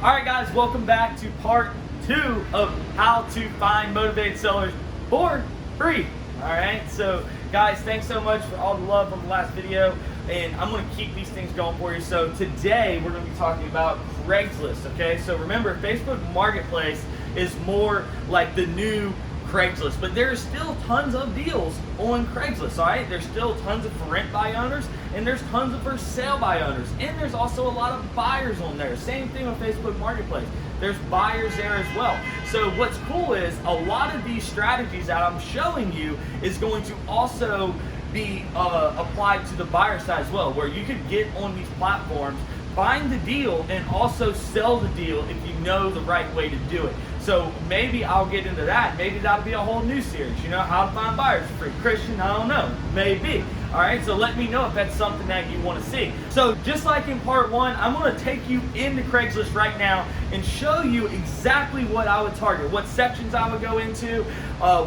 All right, guys, welcome back to part 2 of how to find motivated sellers for free. All right, so guys, thanks so much for all the love on the last video, and I'm going to keep these things going for you. So today we're going to be talking about Craigslist. Okay, so remember, Facebook Marketplace is more like the new Craigslist, but there's still tons of deals on Craigslist. All right, there's still tons of for rent by owners, and there's tons of for sale by owners, and there's also a lot of buyers on there. Same thing on Facebook Marketplace, there's buyers there as well. So what's cool is a lot of these strategies that I'm showing you is going to also be applied to the buyer side as well, where you could get on these platforms, find the deal, and also sell the deal if you know the right way to do it. So maybe I'll get into that. Maybe that'll be a whole new series, you know, how to find buyers for free. Christian, I don't know, maybe. All right, so let me know if that's something that you want to see. So just like in part 1, I'm going to take you into Craigslist right now and show you exactly what I would target, what sections I would go into,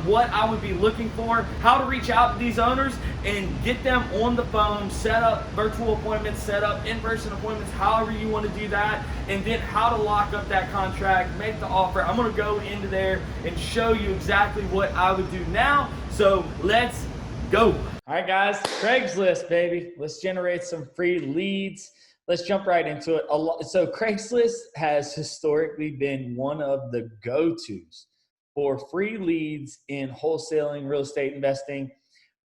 what I would be looking for, how to reach out to these owners and get them on the phone, set up virtual appointments, set up in-person appointments, however you want to do that, and then how to lock up that contract, make the offer. I'm going to go into there and show you exactly what I would do now. So let's go. All right, guys, Craigslist, baby. Let's generate some free leads. Let's jump right into it. So Craigslist has historically been one of the go-tos for free leads in wholesaling, real estate investing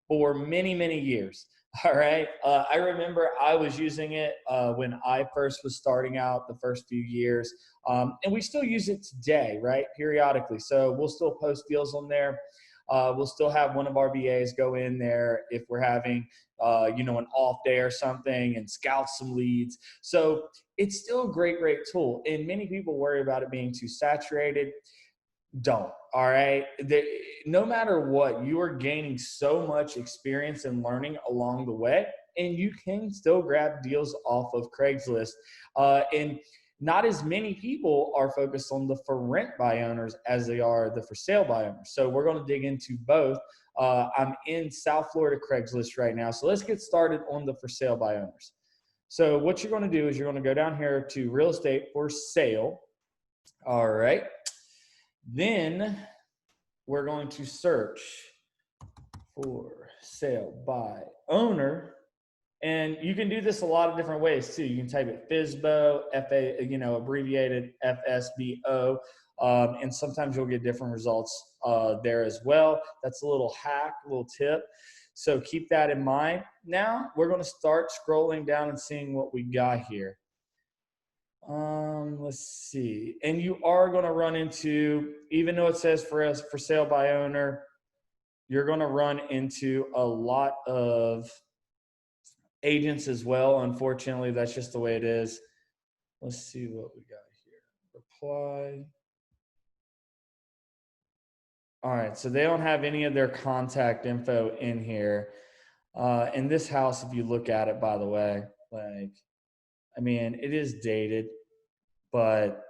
for many, many years. All right. I remember I was using it when I first was starting out the first few years. And we still use it today, right? Periodically. So we'll still post deals on there. We'll still have one of our VAs go in there if we're having, an off day or something and scout some leads. So it's still a great, great tool. And many people worry about it being too saturated. Don't. All right. No matter what, you are gaining so much experience and learning along the way, and you can still grab deals off of Craigslist. And not as many people are focused on the for rent by owners as they are the for sale by owners. So we're going to dig into both. I'm in South Florida Craigslist right now. So let's get started on the for sale by owners. So what you're going to do is you're going to go down here to real estate for sale. All right. Then we're going to search for sale by owner. And you can do this a lot of different ways too. You can type it FSBO, abbreviated FSBO. And sometimes you'll get different results there as well. That's a little hack, a little tip. So keep that in mind. Now we're going to start scrolling down and seeing what we got here. Let's see. And you are going to run into, even though it says for sale by owner, you're going to run into a lot of agents as well. Unfortunately, that's just the way it is. Let's see what we got here. Reply. All right. So they don't have any of their contact info in here. In this house, if you look at it, by the way, it is dated, but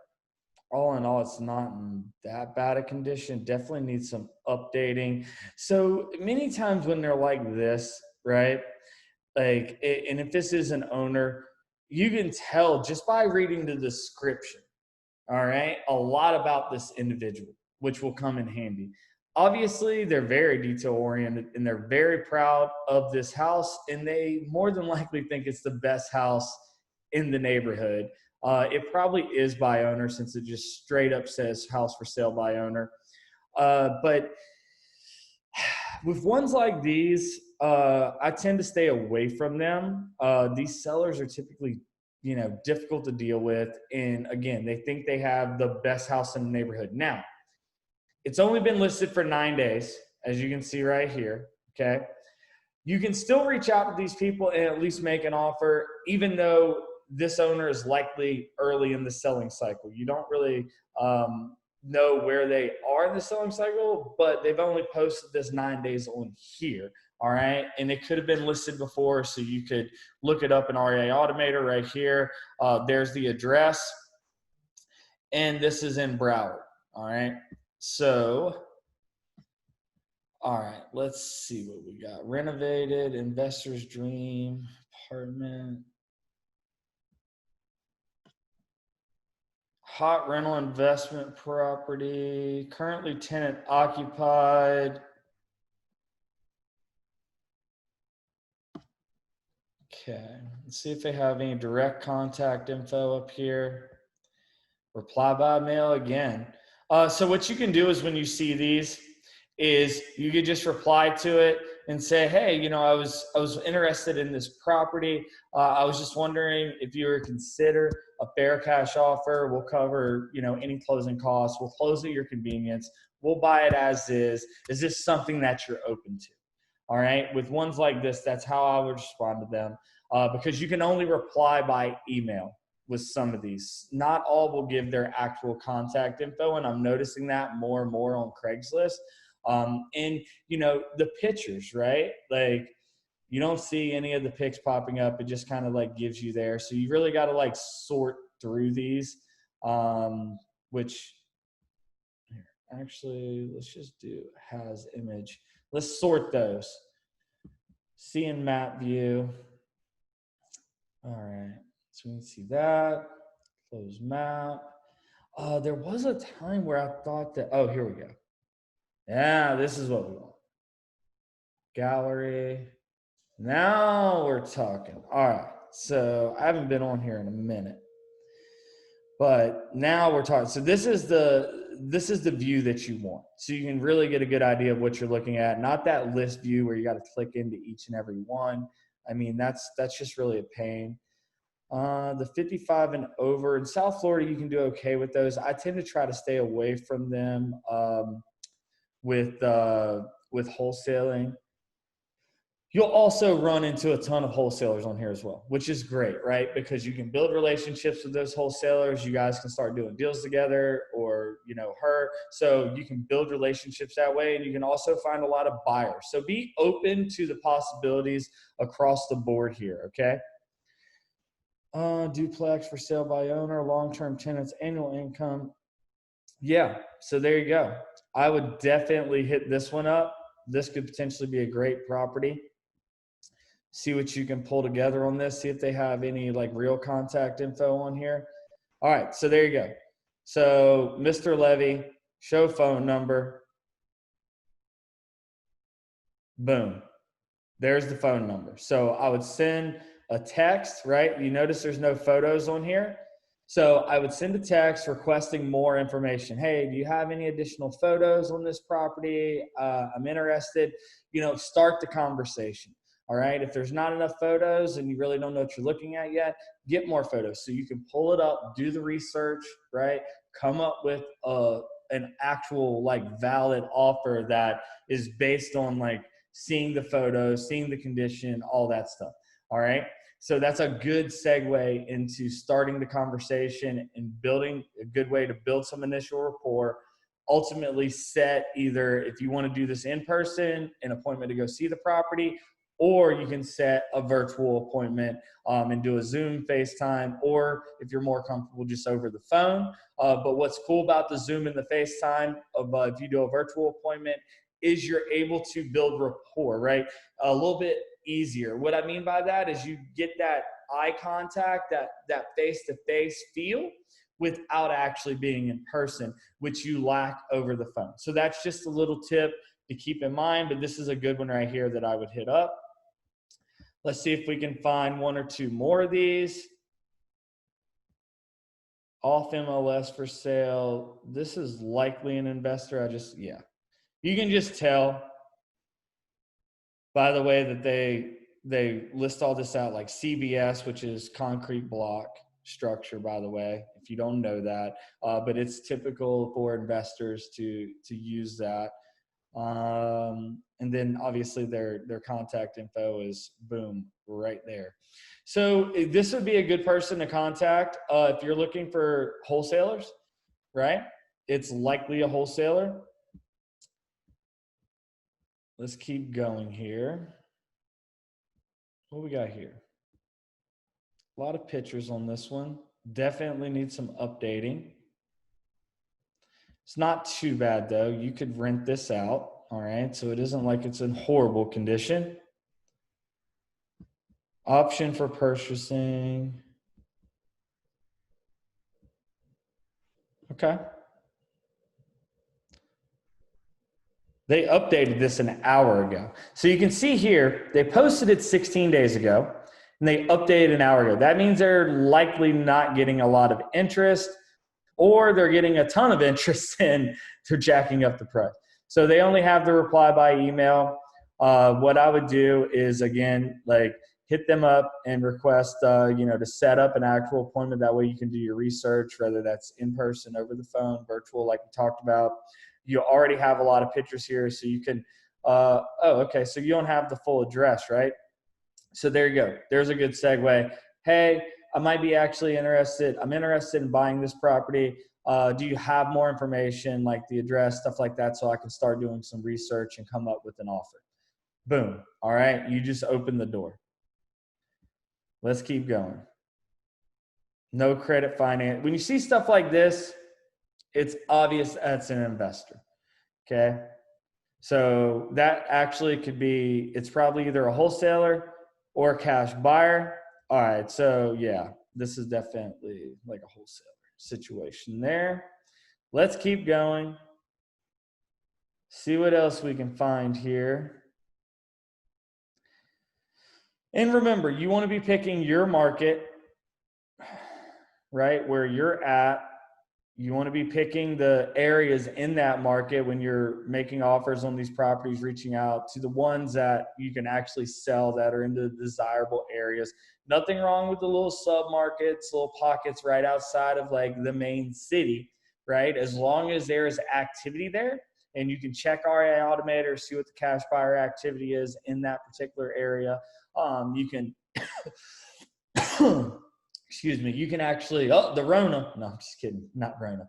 all in all, it's not in that bad a condition. Definitely needs some updating. So many times when they're like this, right? And if this is an owner, you can tell just by reading the description, all right, a lot about this individual, which will come in handy. Obviously, they're very detail oriented and they're very proud of this house, and they more than likely think it's the best house in the neighborhood. It probably is by owner since it just straight up says house for sale by owner. But with ones like these, I tend to stay away from them. These sellers are typically, difficult to deal with. And again, they think they have the best house in the neighborhood. Now, it's only been listed for 9 days, as you can see right here. Okay. You can still reach out to these people and at least make an offer, even though this owner is likely early in the selling cycle. You don't really know where they are in the selling cycle, but they've only posted this 9 days on here. All right. And it could have been listed before, so you could look it up in REA Automator right here. There's the address. And this is in Broward. All right. So, all right, let's see what we got. Renovated, investor's dream, apartment. hot rental investment property, currently tenant occupied. Okay, let's see if they have any direct contact info up here. Reply by mail again. So what you can do is when you see these is you could just reply to it and say, hey, you know, I was interested in this property. I was just wondering if you were consider a fair cash offer. We'll cover, you know, any closing costs. We'll close at your convenience. We'll buy it as is. Is this something that you're open to? All right. With ones like this, that's how I would respond to them, because you can only reply by email with some of these. Not all will give their actual contact info, and I'm noticing that more and more on Craigslist. And you know, the pictures, right? Like you don't see any of the pics popping up. It just kind of like gives you there. So you really got to like sort through these, which here, actually, let's just do has image. Let's sort those. See in map view. All right, so we can see that. Close map. There was a time where I thought that, oh, here we go. Yeah, this is what we want. Gallery. Now we're talking. All right, so I haven't been on here in a minute, but now we're talking. So this is the view that you want. So you can really get a good idea of what you're looking at, not that list view where you got to click into each and every one. I mean, that's just really a pain. The 55 and over in South Florida, you can do okay with those. I tend to try to stay away from them with wholesaling. You'll also run into a ton of wholesalers on here as well, which is great, right? Because you can build relationships with those wholesalers. You guys can start doing deals together, or, you know, her. So you can build relationships that way, and you can also find a lot of buyers. So be open to the possibilities across the board here, okay? Duplex for sale by owner, long-term tenants, annual income. Yeah, so there you go. I would definitely hit this one up. This could potentially be a great property. See what you can pull together on this. See if they have any like real contact info on here. All right, so there you go. So Mr. Levy, show phone number. Boom. There's the phone number. So I would send a text, right? You notice there's no photos on here. So I would send a text requesting more information. Hey, do you have any additional photos on this property? I'm interested. You know, start the conversation. All right. If there's not enough photos and you really don't know what you're looking at yet, get more photos so you can pull it up, do the research, right? Come up with an actual like valid offer that is based on like seeing the photos, seeing the condition, all that stuff. All right. So that's a good segue into starting the conversation and building a good way to build some initial rapport. Ultimately set either, if you want to do this in person, an appointment to go see the property, or you can set a virtual appointment and do a Zoom, FaceTime, or if you're more comfortable, just over the phone. But what's cool about the Zoom and the FaceTime, if you do a virtual appointment, is you're able to build rapport, right? A little bit easier. What I mean by that is you get that eye contact, that face-to-face feel without actually being in person, which you lack over the phone. So that's just a little tip to keep in mind, but this is a good one right here that I would hit up. Let's see if we can find one or two more of these. Off MLS for sale. This is likely an investor. Yeah. You can just tell by the way that they list all this out, like CBS, which is concrete block structure, by the way, if you don't know that, but it's typical for investors to use that. And then obviously their contact info is boom right there. So this would be a good person to contact if you're looking for wholesalers, right? It's likely a wholesaler. Let's keep going here. What we got here? A lot of pictures on this one. Definitely need some updating. It's not too bad though. You could rent this out. All right. So it isn't like it's in horrible condition. Option for purchasing. Okay. They updated this an hour ago. So you can see here, they posted it 16 days ago and they updated an hour ago. That means they're likely not getting a lot of interest, or they're getting a ton of interest and they're jacking up the price. So they only have the reply by email. What I would do is, again, like, hit them up and request, to set up an actual appointment. That way you can do your research, whether that's in person, over the phone, virtual, like we talked about. You already have a lot of pictures here, so you can, okay, so you don't have the full address, right? So there you go. There's a good segue. Hey, I might be actually interested. I'm interested in buying this property. Do you have more information, like the address, stuff like that, so I can start doing some research and come up with an offer? Boom. All right. You just opened the door. Let's keep going. No credit finance. When you see stuff like this, it's obvious that's an investor. Okay. So that actually could be, it's probably either a wholesaler or a cash buyer. All right. So yeah, this is definitely like a wholesaler situation there. Let's keep going. See what else we can find here. And remember, you want to be picking your market, right, where you're at. You want to be picking the areas in that market when you're making offers on these properties, reaching out to the ones that you can actually sell, that are in the desirable areas. Nothing wrong with the little sub-markets, little pockets right outside of like the main city, right? As long as there is activity there, and you can check our Automator, see what the cash buyer activity is in that particular area. You can excuse me, you can actually, the Rona, no, I'm just kidding, not Rona.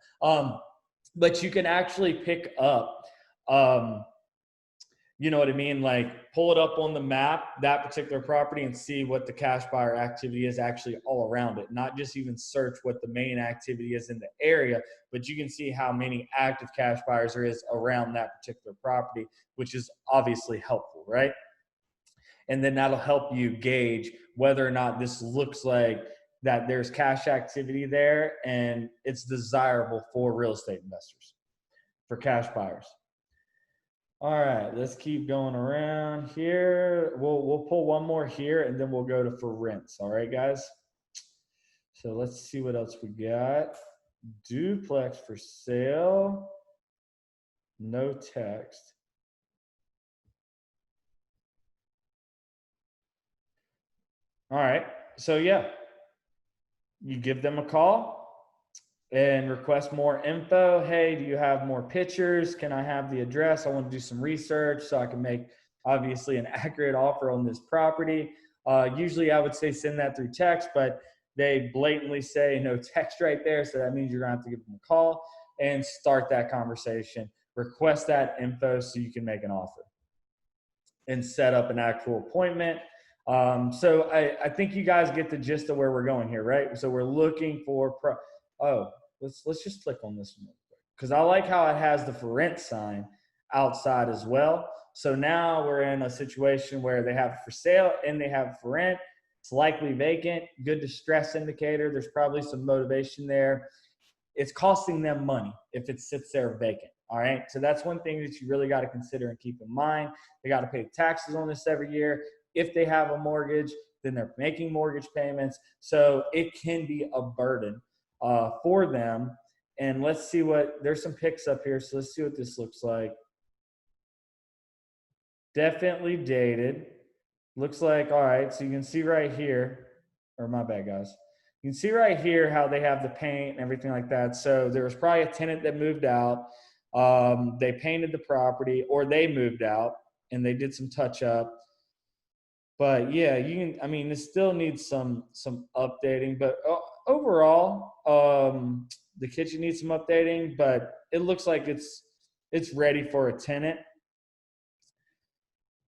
But you can actually pick up, you know what I mean? Like, pull it up on the map, that particular property, and see what the cash buyer activity is actually all around it. Not just even search what the main activity is in the area, but you can see how many active cash buyers there is around that particular property, which is obviously helpful, right? And then that'll help you gauge whether or not this looks like that there's cash activity there and it's desirable for real estate investors, for cash buyers. All right, let's keep going around here. We'll pull one more here and then we'll go to for rents. All right, guys. So let's see what else we got. Duplex for sale. No text. All right. So yeah, you give them a call and request more info. Hey, do you have more pictures? Can I have the address? I want to do some research so I can make, obviously, an accurate offer on this property. Usually I would say send that through text, but they blatantly say no text right there. So that means you're going to have to give them a call and start that conversation. Request that info so you can make an offer and set up an actual appointment. So I think you guys get the gist of where we're going here, right? So we're looking for let's just click on this one real quick, because I like how it has the for rent sign outside as well. So now we're in a situation where they have for sale and they have for rent. It's likely vacant. Good distress indicator. There's probably some motivation there. It's costing them money if it sits there vacant. All right. So that's one thing that you really got to consider and keep in mind. They got to pay taxes on this every year. If they have a mortgage, then they're making mortgage payments. So it can be a burden for them. And let's see there's some pics up here. So let's see what this looks like. Definitely dated. Looks like, all right. So you can see right here, or my bad, guys. You can see right here how they have the paint and everything like that. So there was probably a tenant that moved out. They painted the property, or they moved out and they did some touch up. But yeah, it still needs some updating, but overall, the kitchen needs some updating, but it looks like it's ready for a tenant.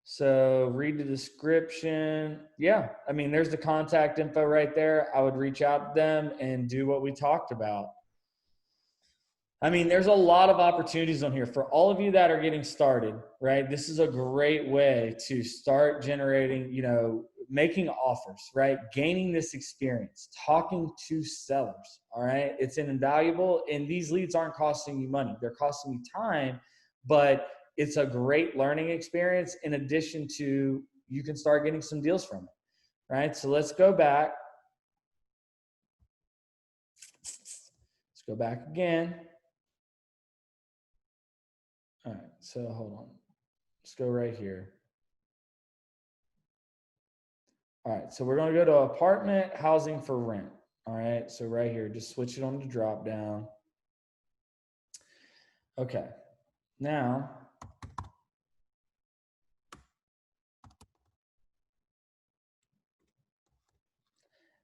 So read the description. Yeah, there's the contact info right there. I would reach out to them and do what we talked about. I mean, there's a lot of opportunities on here for all of you that are getting started, right? This is a great way to start generating, making offers, right? Gaining this experience, talking to sellers, all right? It's an invaluable, and these leads aren't costing you money. They're costing you time, but it's a great learning experience in addition to you can start getting some deals from it, right? So let's go back. Let's go back again. All right, so hold on. Let's go right here. All right, so we're going to go to apartment housing for rent. All right, so right here, just switch it on to drop down. Okay, now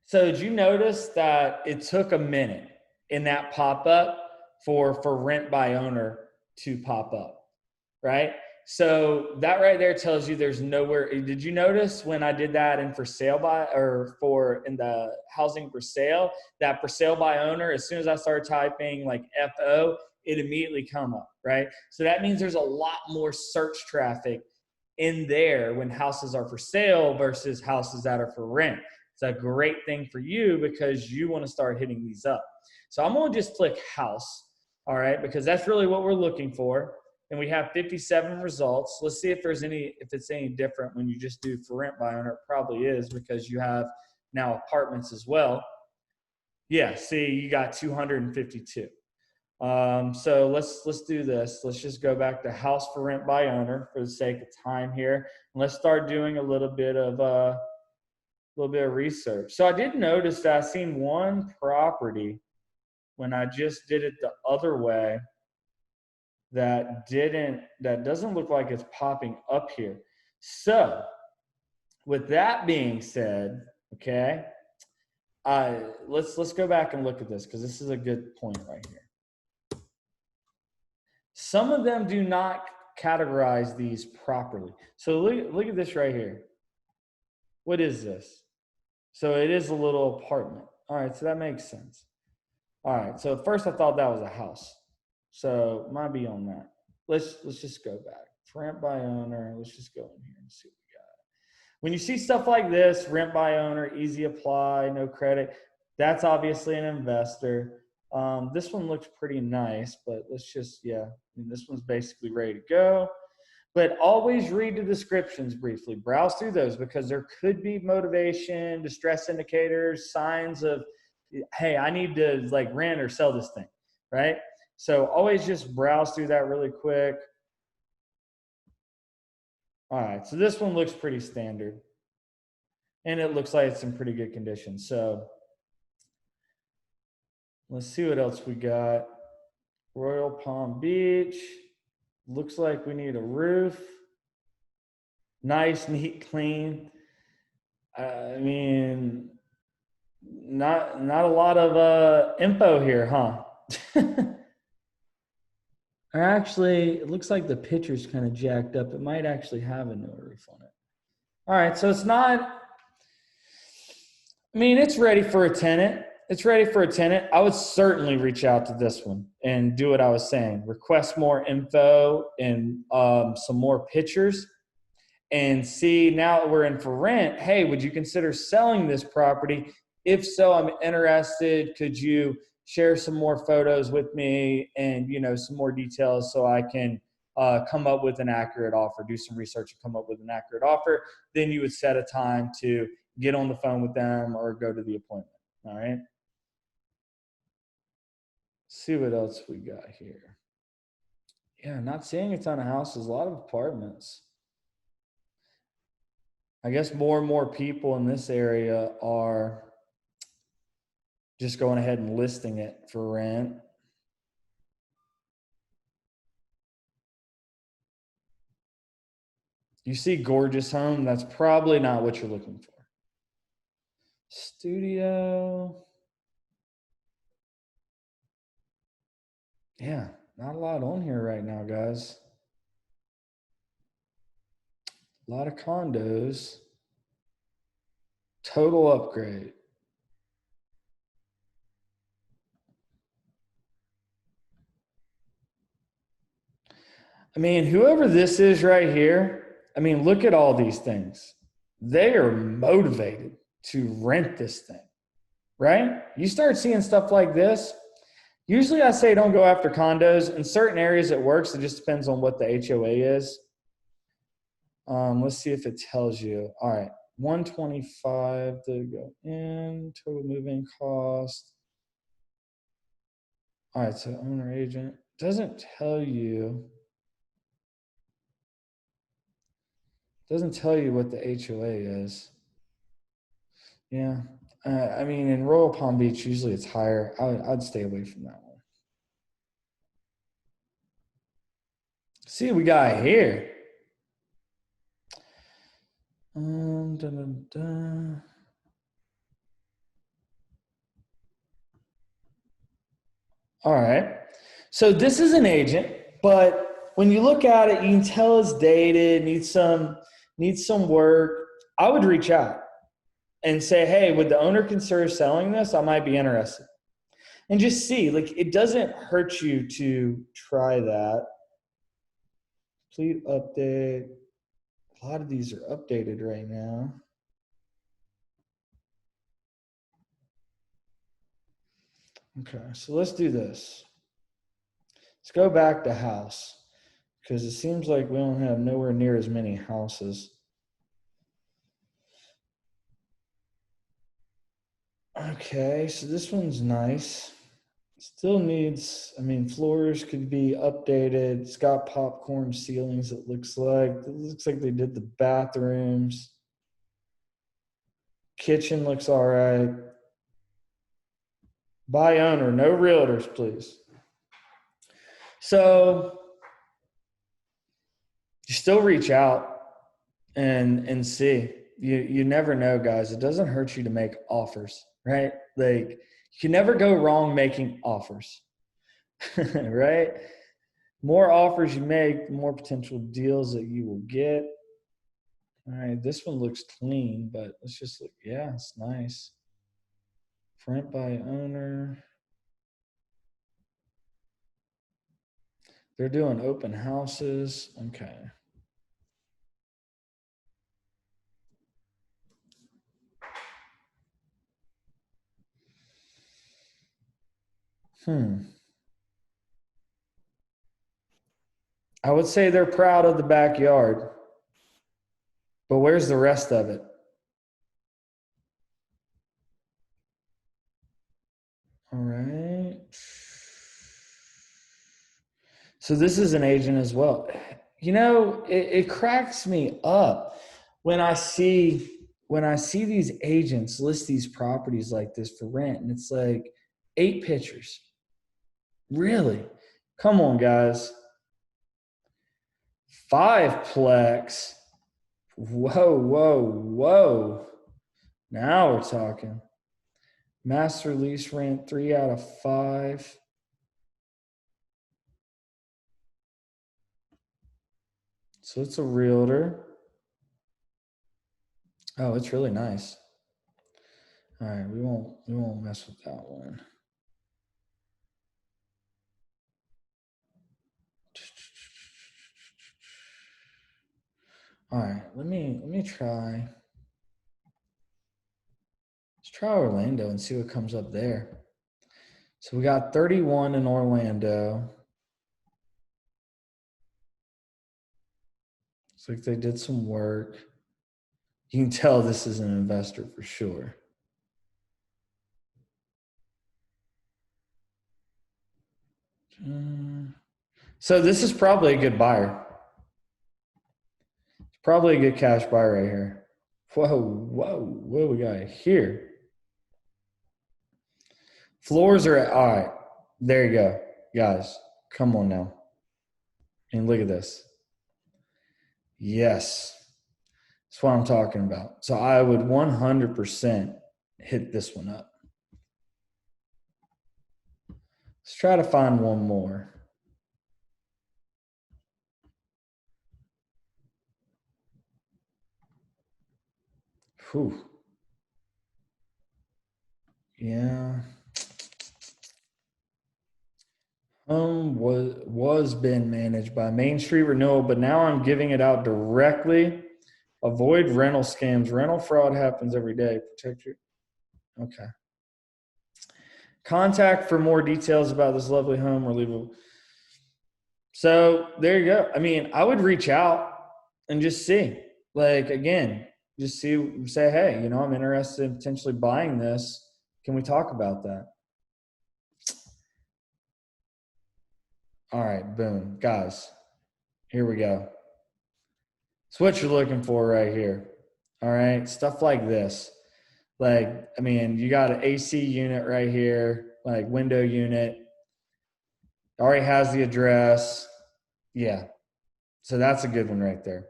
so did you notice that it took a minute in that pop-up for rent by owner to pop up, right? So that right there tells you there's nowhere. Did you notice when I did that in for sale by, or for in the housing for sale, that for sale by owner, as soon as I started typing like FO, it immediately come up, right? So that means there's a lot more search traffic in there when houses are for sale versus houses that are for rent. It's a great thing for you because you want to start hitting these up. So I'm going to just click house, all right, because that's really what we're looking for. And we have 57 results. Let's see if it's any different when you just do for rent by owner. It probably is because you have now apartments as well. Yeah, see, you got 252. So let's do this. Let's just go back to house for rent by owner for the sake of time here. And let's start doing a little bit of research. So I did notice that I seen one property when I just did it the other way that doesn't look like it's popping up here. So with that being said, okay, let's go back and look at this because this is a good point right here. Some of them do not categorize these properly. So look at this right here. What is this? So it is a little apartment. All right, so that makes sense. All right, so at first I thought that was a house. So might be on that. Let's just go back. Rent by owner. Let's just go in here and see what we got. When you see stuff like this, rent by owner, easy apply, no credit, that's obviously an investor. This one looks pretty nice, but let's just, this one's basically ready to go. But always read the descriptions briefly. Browse through those because there could be motivation, distress indicators, signs of, hey, I need to like rent or sell this thing, right? So always just browse through that really quick. All right, so this one looks pretty standard. And it looks like it's in pretty good condition. So let's see what else we got. Royal Palm Beach. Looks like we need a roof. Nice, neat, clean. I mean, not a lot of info here, huh? Actually, it looks like the picture's kind of jacked up. It might actually have a no roof on it. All right, so it's not, I mean, it's ready for a tenant. It's ready for a tenant. I would certainly reach out to this one and do what I was saying. Request more info and some more pictures and see now that we're in for rent. Hey, would you consider selling this property? If so, I'm interested. Could you share some more photos with me and, some more details so I can come up with an accurate offer, do some research and come up with an accurate offer. Then you would set a time to get on the phone with them or go to the appointment. All right. See what else we got here. Yeah, not seeing a ton of houses, a lot of apartments. I guess more and more people in this area are just going ahead and listing it for rent. You see gorgeous home, that's probably not what you're looking for. Studio. Yeah, not a lot on here right now, guys. A lot of condos. Total upgrade. I mean, whoever this is right here, I mean, look at all these things. They are motivated to rent this thing, right? You start seeing stuff like this. Usually I say don't go after condos. In certain areas it works. It just depends on what the HOA is. Let's see if it tells you. All right, 125 to go in, total move-in cost. All right, so owner agent doesn't tell you what the HOA is. Yeah, I mean in Royal Palm Beach usually it's higher. I'd stay away from that one. See what we got here. Dun, dun, dun. All right. So this is an agent, but when you look at it, you can tell it's dated, needs some work. I would reach out and say, hey, would the owner consider selling this? I might be interested. And just see, like, it doesn't hurt you to try that. Complete update. A lot of these are updated right now. Okay, so let's do this. Let's go back to house because it seems like we don't have nowhere near as many houses. Okay, so this one's nice. Still needs, I mean, floors could be updated. It's got popcorn ceilings, it looks like. It looks like they did the bathrooms. Kitchen looks all right. By owner, no realtors, please. So you still reach out and see. You never know, guys. It doesn't hurt you to make offers, right? Like you can never go wrong making offers, right? More offers you make, the more potential deals that you will get. All right, this one looks clean, but let's just look. Yeah, it's nice. Rent by owner. They're doing open houses. Okay. I would say they're proud of the backyard, but where's the rest of it? All right. So this is an agent as well. You know, it cracks me up when I see these agents list these properties like this for rent, and it's like 8 pictures. Really? Come on, guys. 5-plex. Whoa, whoa, whoa. Now we're talking. Master lease rent 3 out of 5. So it's a realtor. Oh, it's really nice. All right, we won't mess with that one. All right, let me try. Let's try Orlando and see what comes up there. So we got 31 in Orlando. Looks like they did some work. You can tell this is an investor for sure. So this is probably a good buyer. It's probably a good cash buy right here. Whoa, whoa, what do we got here? Floors are at, all right. There you go, guys. Come on now. And look at this. Yes, that's what I'm talking about. So I would 100% hit this one up. Let's try to find one more. Whew. Yeah. Was been managed by Main Street Renewal, but now I'm giving it out directly. Avoid rental scams. Rental fraud happens every day. Protect your. Okay. Contact for more details about this lovely home or leave a. So there you go. I mean, I would reach out and just see. Like, again, just see, say, hey, you know, I'm interested in potentially buying this. Can we talk about that? All right, boom. Guys, here we go. It's what you're looking for right here. All right, stuff like this. Like, I mean, you got an AC unit right here, like window unit. Already has the address. Yeah, so that's a good one right there.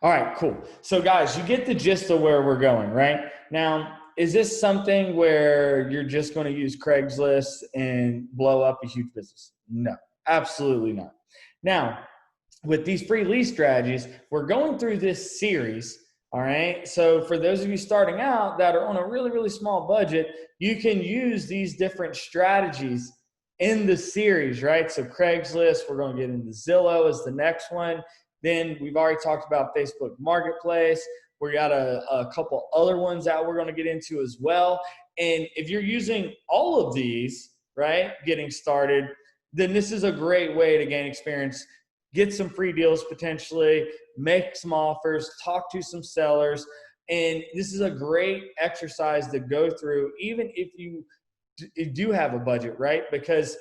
All right, cool. So guys, you get the gist of where we're going, right? Now, is this something where you're just going to use Craigslist and blow up a huge business? No, absolutely not. Now, with these free lead strategies, we're going through this series, all right? So for those of you starting out that are on a really, really small budget, you can use these different strategies in the series, right? So Craigslist, we're going to get into Zillow as the next one. Then we've already talked about Facebook Marketplace. We got a couple other ones that we're going to get into as well. And if you're using all of these, right, getting started, then this is a great way to gain experience, get some free deals potentially, make some offers, talk to some sellers. And this is a great exercise to go through, even if you do have a budget, right? Because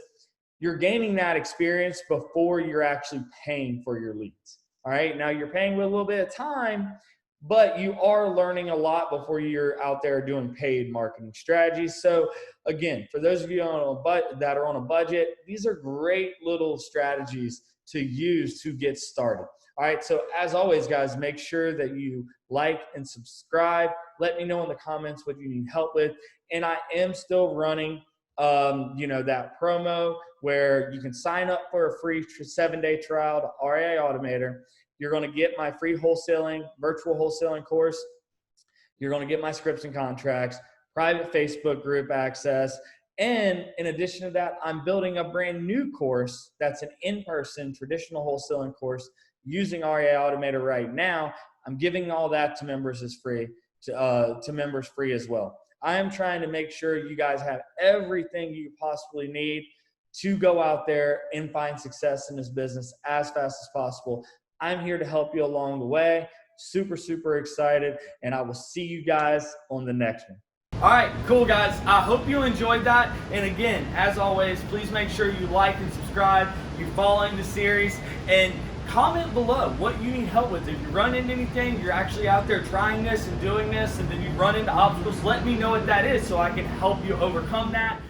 you're gaining that experience before you're actually paying for your leads. All right, now you're paying with a little bit of time, but you are learning a lot before you're out there doing paid marketing strategies. So again, for those of you that are on a budget, these are great little strategies to use to get started. All right, so as always, guys, make sure that you like and subscribe. Let me know in the comments what you need help with. And I am still running that promo where you can sign up for a free 7-day trial to REI Automator. You're going to get my free wholesaling, virtual wholesaling course. You're going to get my scripts and contracts, private Facebook group access. And in addition to that, I'm building a brand new course that's an in-person traditional wholesaling course using REI Automator right now. I'm giving all that to members as free, to members free as well. I am trying to make sure you guys have everything you possibly need to go out there and find success in this business as fast as possible. I'm here to help you along the way. Super, super excited. And I will see you guys on the next one. All right, cool guys. I hope you enjoyed that. And again, as always, please make sure you like and subscribe. You're following the series and comment below what you need help with. If you run into anything, you're actually out there trying this and doing this, and then you run into obstacles, let me know what that is so I can help you overcome that.